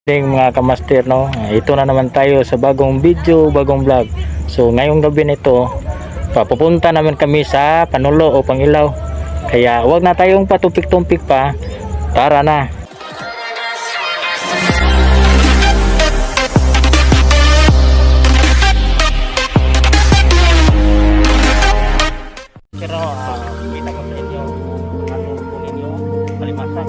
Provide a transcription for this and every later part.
Mga kamaster, no, ito na naman tayo sa bagong video, bagong vlog. So ngayong gabi nito papupunta naman kami sa Panulo o Pangilaw, kaya wag na tayong patumpik-tumpik pa, tara na. Pero kita ko sa inyo ano kunin yung kalimasan.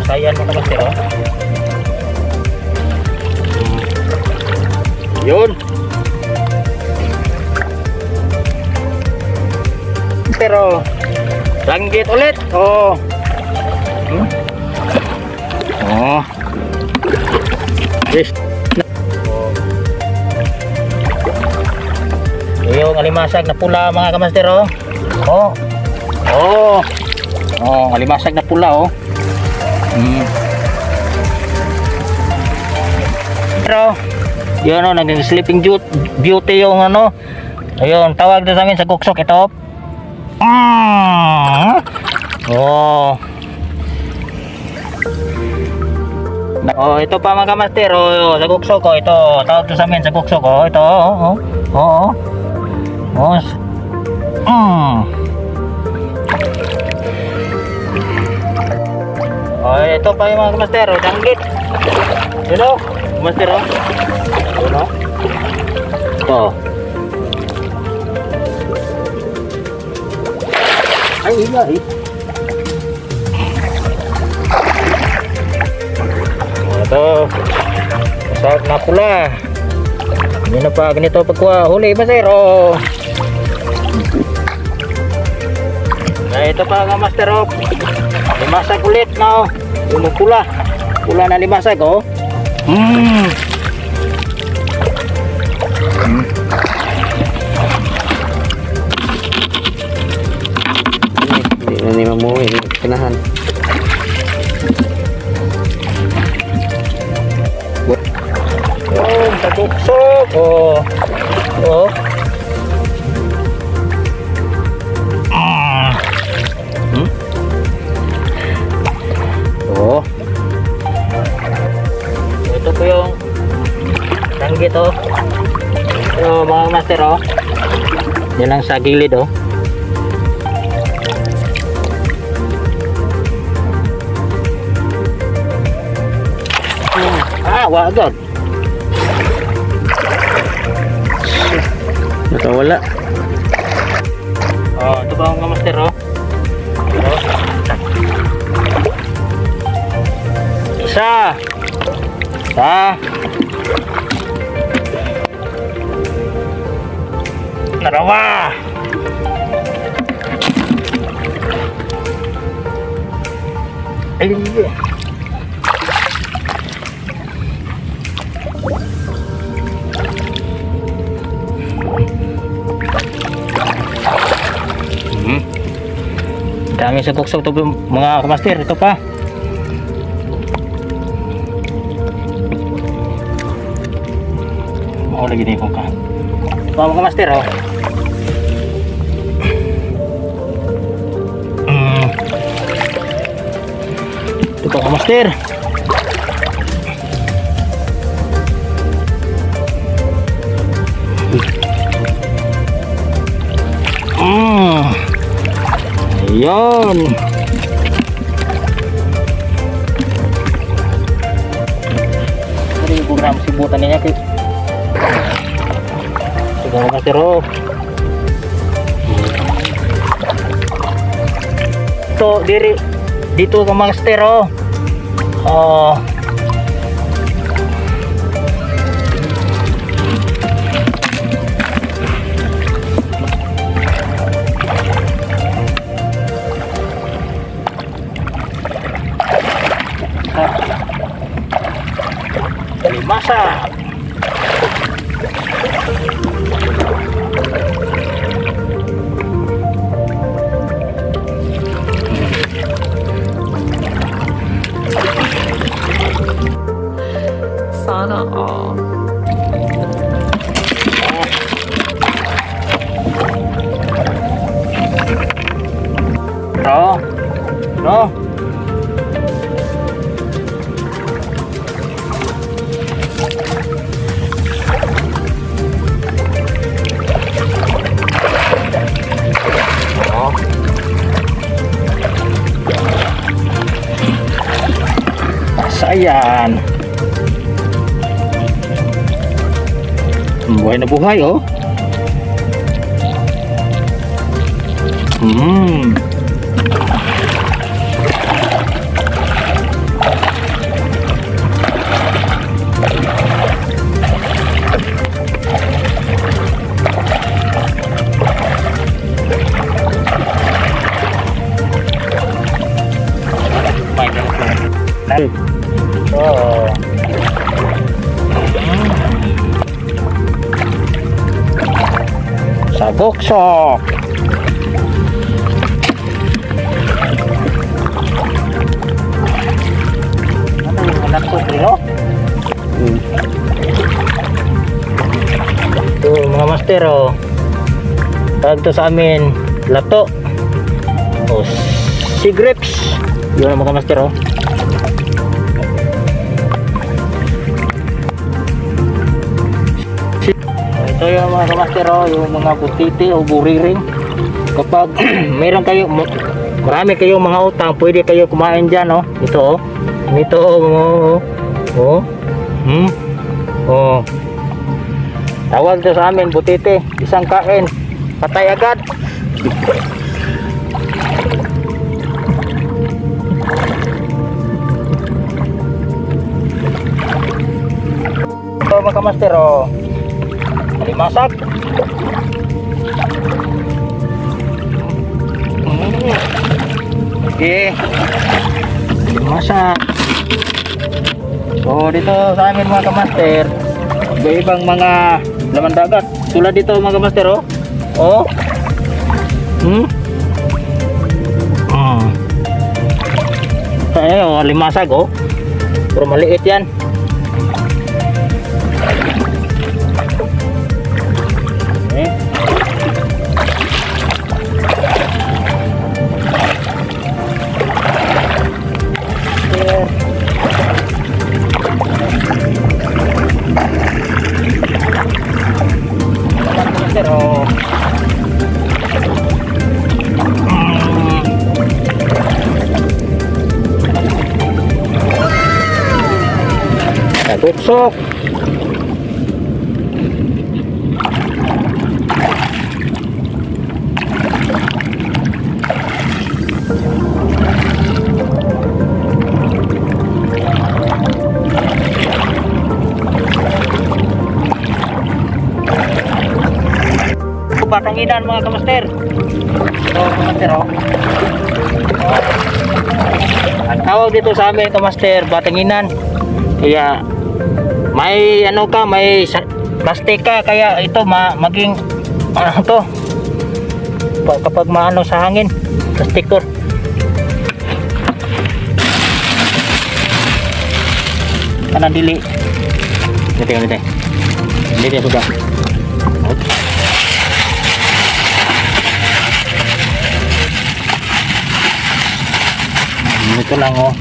Sayan mo kamaster, oh. Yun. Pero langgit ulit. Oh. Oh. Yes. Yung alimasag na pula mga kamaster, oh. Oh. Oh. Oh, alimasag na pula, oh. Pero yun, oh, naging sleeping beauty yung ano, ayun, tawag na sa amin sa kuksok ito. Oh. Oh, ito pa mga kamaster, oh, sa kuksok ko, ito, tawag to sa amin sa kuksok ko, ito, oh, oh, oh, oh. Oh, ito pa yung mga kamaster, oh, danggit. Yun, oh, kamaster, oh. Yun, oh. Ito. Ay, iba, eh. Ito. Masarap na pula. Hindi na pa ganito pagkuha. Huli, kamaster, oh. Nah, ito pa kamaster, oh. Limasag ulit, no. Yung pula na limasag, oh. Hindi na ni mamuhi, kinahan. Oh, taguksok, oh. Oh. Oh. Ito po yung danggit, oh. Oh, mga master, oh. Yan lang sa gilid, oh. Wagod. Nakawala. Oh, ito ba mga master, oh. Oh. Isa. Dalawa. Ay, dami sa kuksok to mga kamaster. Ito pa. Mau lagi nih buka. Mga kamaster, oh. Ito pa kamaster. Ayan. Ini program sibutan niya kay. Siguro kasi ro. Ito dito ka master, oh. Oh. Masa Ayan. Buhay na buhay, oh. Oh. Sagoksok. Ano yung anak ko dito? Ito mga master, oh. Tawag to sa amin lato o sea grapes. Yun ang mga master, oh. Ito yung mga kamaster, oh, yung mga butiti o buriring. Kapag meron kayo, marami kayong mga utang, pwede kayo kumain dyan, oh. Ito, oh. Ito, oh. Oh. Oh. Tawag to sa amin, butiti. Isang kain, patay agad. Ito mga kamaster, oh. Masak. Okay. Masak. So dito sa amin mga kamaster, iba-ibang mga laman dagat. Tulad dito mga kamaster, oh. Oh. Oh, limasag, oh. Pero maliit yan. Pero tagutsok. Batanginan mga kamaster. So kamaster, oh. Ang tawag dito sa amin kamaster, batanginan. Kaya may ano ka, may plastic ka, kaya ito maging ano to kapag maano sa hangin, plastic to. Kanan dili. Dito sudah. Ito lang, oh.